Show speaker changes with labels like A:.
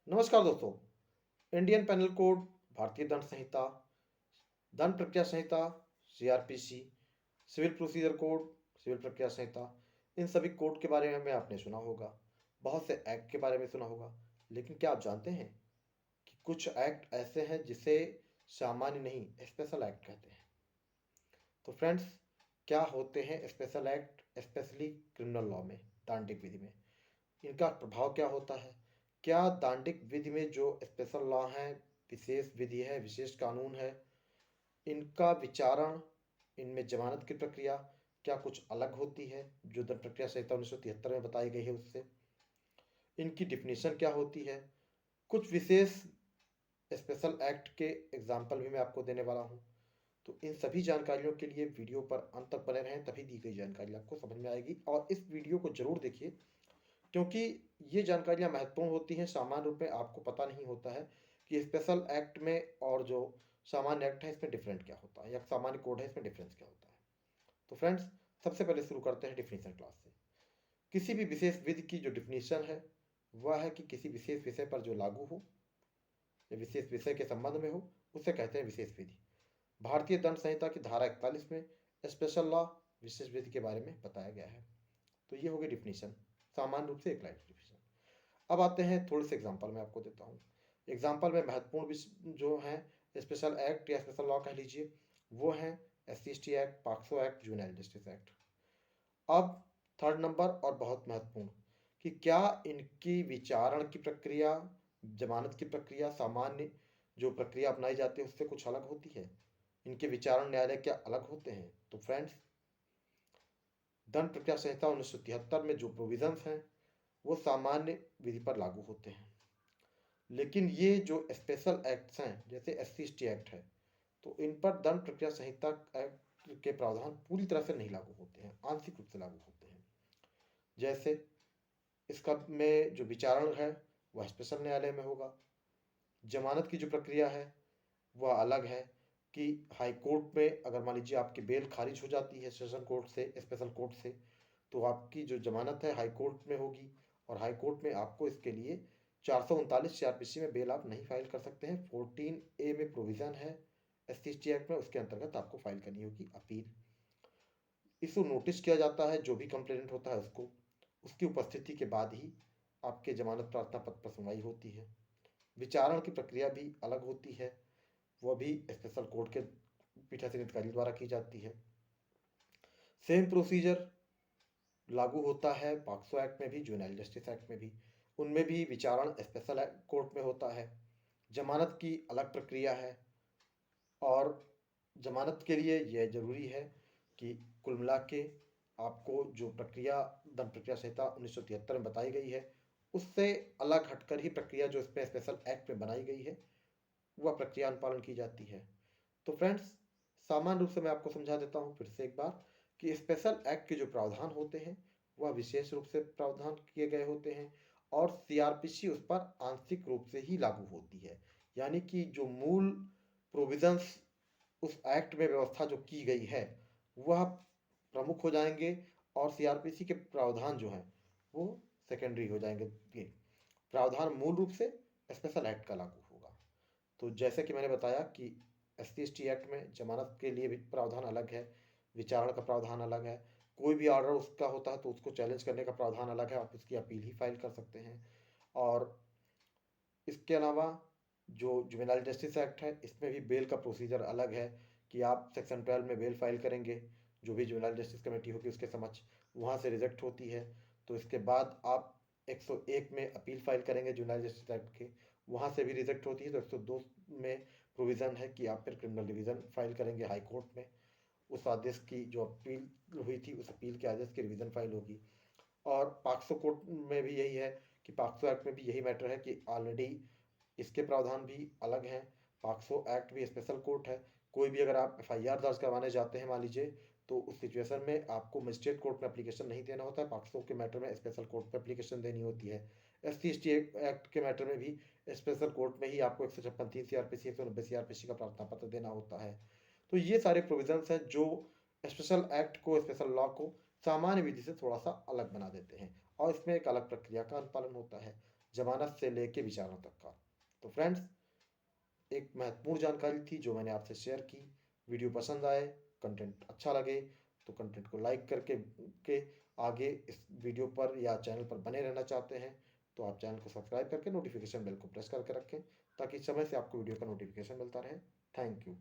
A: नमस्कार दोस्तों। Indian panel code, भारतीय दंड संहिता, दंड प्रक्रिया संहिता, CrPC, civil procedure code, civil प्रक्रिया संहिता, इन सभी कोड के बारे में आपने सुना होगा। बहुत से एक्ट के बारे में सुना होगा। लेकिन क्या आप जानते हैं कि कुछ एक्ट ऐसे हैं जिसे सामान्य नहीं स्पेशल एक्ट कहते हैं। तो फ्रेंड्स, क्या होते हैं special act, specially criminal law में, दांडिक विधि में? इनका प्रभाव क्या होता है? क्या दांडिक विधि में जो स्पेशल लॉ हैं, विशेष विधि है, विशेष कानून है, इनका विचारण, इनमें जमानत की प्रक्रिया क्या कुछ अलग होती है जो दंड प्रक्रिया संहिता 1973 में बताई गई है उससे? इनकी डिफिनीशन क्या होती है? कुछ विशेष स्पेशल एक्ट के एग्जाम्पल भी मैं आपको देने वाला हूँ। तो इन सभी जानकारियों के लिए वीडियो पर अंत तक बने रहें, तभी दी गई जानकारी आपको समझ में आएगी। और इस वीडियो को जरूर देखिए, क्योंकि ये जानकारियाँ महत्वपूर्ण होती हैं। सामान्य रूप में आपको पता नहीं होता है कि स्पेशल एक्ट में और जो सामान्य एक्ट है इसमें डिफरेंट क्या होता है, या सामान्य कोड है इसमें डिफरेंस क्या होता है। तो फ्रेंड्स, सबसे पहले शुरू करते हैं डिफिनीशन क्लास से। किसी भी विशेष विधि की जो डिफिनीशन है वह है कि किसी विशेष विषय पर जो लागू हो या विशेष विषय के संबंध में हो, उसे कहते हैं विशेष विधि। भारतीय दंड संहिता की धारा 41 में स्पेशल लॉ, विशेष विधि के बारे में बताया गया है। तो ये हो गई डिफिनीशन, सामान्य रूप से एक लाइन डिफिनीशन। अब आते हैं थोड़े से एग्जाम्पल मैं आपको देता हूँ। एग्जाम्पल में महत्वपूर्ण जो हैं स्पेशल एक्ट या स्पेशल लॉ कह लीजिए, वो हैं SC/ST act, POCSO act, juvenile justice act. अब थर्ड नंबर और बहुत महत्वपूर्ण, कि क्या इनकी विचारण की प्रक्रिया, जमानत की प्रक्रिया, सामान्य जो प्रक्रिया अपनाई जाती है उससे कुछ अलग होती है? इनके विचारण न्यायालय क्या अलग होते हैं? तो फ्रेंड्स, दंड प्रक्रिया संहिता 1973 में जो प्रोविजंस हैं वो सामान्य विधि पर लागू होते हैं। लेकिन ये जो स्पेशल एक्ट्स हैं जैसे SC/ST एक्ट है, तो इन पर दंड प्रक्रिया संहिता एक्ट के प्रावधान पूरी तरह से नहीं लागू होते हैं, आंशिक रूप से लागू होते हैं। जैसे इसका में जो विचारण है वह स्पेशल न्यायालय में होगा। जमानत की जो प्रक्रिया है वह अलग है, कि हाई कोर्ट में अगर मान लीजिए आपकी बेल खारिज हो जाती है सेशन कोर्ट से, स्पेशल कोर्ट से, तो आपकी जो जमानत है हाई कोर्ट में होगी, और हाई कोर्ट में आपको इसके लिए 439 CRPC में बेल आप नहीं फाइल कर सकते हैं। 14A में प्रोविज़न है SC/ST एक्ट में, उसके अंतर्गत आपको फाइल करनी होगी अपील। इसको नोटिस किया जाता है जो भी कंप्लेनेंट होता है उसको, उसकी उपस्थिति के बाद ही आपके जमानत प्रार्थना पत्र पर सुनवाई होती है। विचारण की प्रक्रिया भी अलग होती है, वह भी स्पेशल कोर्ट के पीठासीन अधिकारी द्वारा की जाती है। सेम प्रोसीजर लागू होता है पॉक्सो एक्ट में भी, जुवेनाइल जस्टिस एक्ट में भी। उनमें भी विचारण स्पेशल कोर्ट में होता है। जमानत की अलग प्रक्रिया है, और जमानत के लिए यह जरूरी है कि कुल मिला के आपको जो प्रक्रिया दंड प्रक्रिया संहिता 1973 में बताई गई है उससे अलग हटकर ही प्रक्रिया जो इसमें स्पेशल एक्ट में बनाई गई है वह प्रक्रिया अनुपालन की जाती है। तो फ्रेंड्स, सामान्य रूप से मैं आपको समझा देता हूँ फिर से एक बार, कि स्पेशल एक्ट के जो प्रावधान होते हैं वह विशेष रूप से प्रावधान किए गए होते हैं, और CRPC उस पर आंशिक रूप से ही लागू होती है। यानी कि जो मूल प्रोविजंस उस एक्ट में व्यवस्था जो की गई है वह प्रमुख हो जाएंगे, और CRPC के प्रावधान जो हैं वो सेकेंडरी हो जाएंगे। ये प्रावधान मूल रूप से स्पेशल एक्ट का लागू होगा। तो जैसे कि मैंने बताया कि SC/ST एक्ट में जमानत के लिए भी प्रावधान अलग है, विचारण का प्रावधान अलग है, कोई भी ऑर्डर उसका होता है तो उसको चैलेंज करने का प्रावधान अलग है, आप उसकी अपील ही फाइल कर सकते हैं। और इसके अलावा जो जुवेनाइल जस्टिस एक्ट है इसमें भी बेल का प्रोसीजर अलग है, कि आप सेक्शन 12 में बेल फाइल करेंगे, जो भी जुवेनाइल जस्टिस कमेटी होगी उसके समक्ष, वहाँ से रिजेक्ट होती है, तो इसके बाद आप 101 में अपील फाइल करेंगे जुवेनाइल जस्टिस एक्ट के, वहाँ से भी रिजेक्ट होती है, तो 102 में प्रोविज़न है कि आप फिर क्रिमिनल डिवीज़न फाइल करेंगे हाई कोर्ट में, उस आदेश की जो अपील हुई थी उस अपील के आदेश की रिवीजन फाइल होगी। और पॉक्सो कोर्ट में भी यही है, कि पॉक्सो एक्ट में भी यही मैटर है कि ऑलरेडी इसके प्रावधान भी अलग हैं। पॉक्सो एक्ट भी स्पेशल कोर्ट है। कोई भी अगर आप FIR दर्ज करवाने जाते हैं मान लीजिए, तो उस सिचुएशन में आपको मजिस्ट्रेट कोर्ट में एप्लीकेशन नहीं देना होता है, पॉक्सो के मैटर में स्पेशल कोर्ट में एप्लीकेशन देनी होती है। SC/ST एक्ट के मैटर में भी स्पेशल कोर्ट में ही आपको 156 CRPC 190 CRPC का प्रार्थना पत्र देना होता है। तो ये सारे प्रोविजंस हैं जो स्पेशल एक्ट को, स्पेशल लॉ को सामान्य विधि से थोड़ा सा अलग बना देते हैं, और इसमें एक अलग प्रक्रिया का अनुपालन होता है। जमानत से लेके विचारणा तक का। तो फ्रेंड्स, एक महत्वपूर्ण जानकारी थी जो मैंने आपसे शेयर की। वीडियो पसंद आए, कंटेंट अच्छा लगे तो कंटेंट को लाइक करके के आगे इस वीडियो पर या चैनल पर बने रहना चाहते हैं तो आप चैनल को सब्सक्राइब करके नोटिफिकेशन बेल को प्रेस करके रखें ताकि समय से आपको वीडियो का नोटिफिकेशन मिलता रहे। Thank you.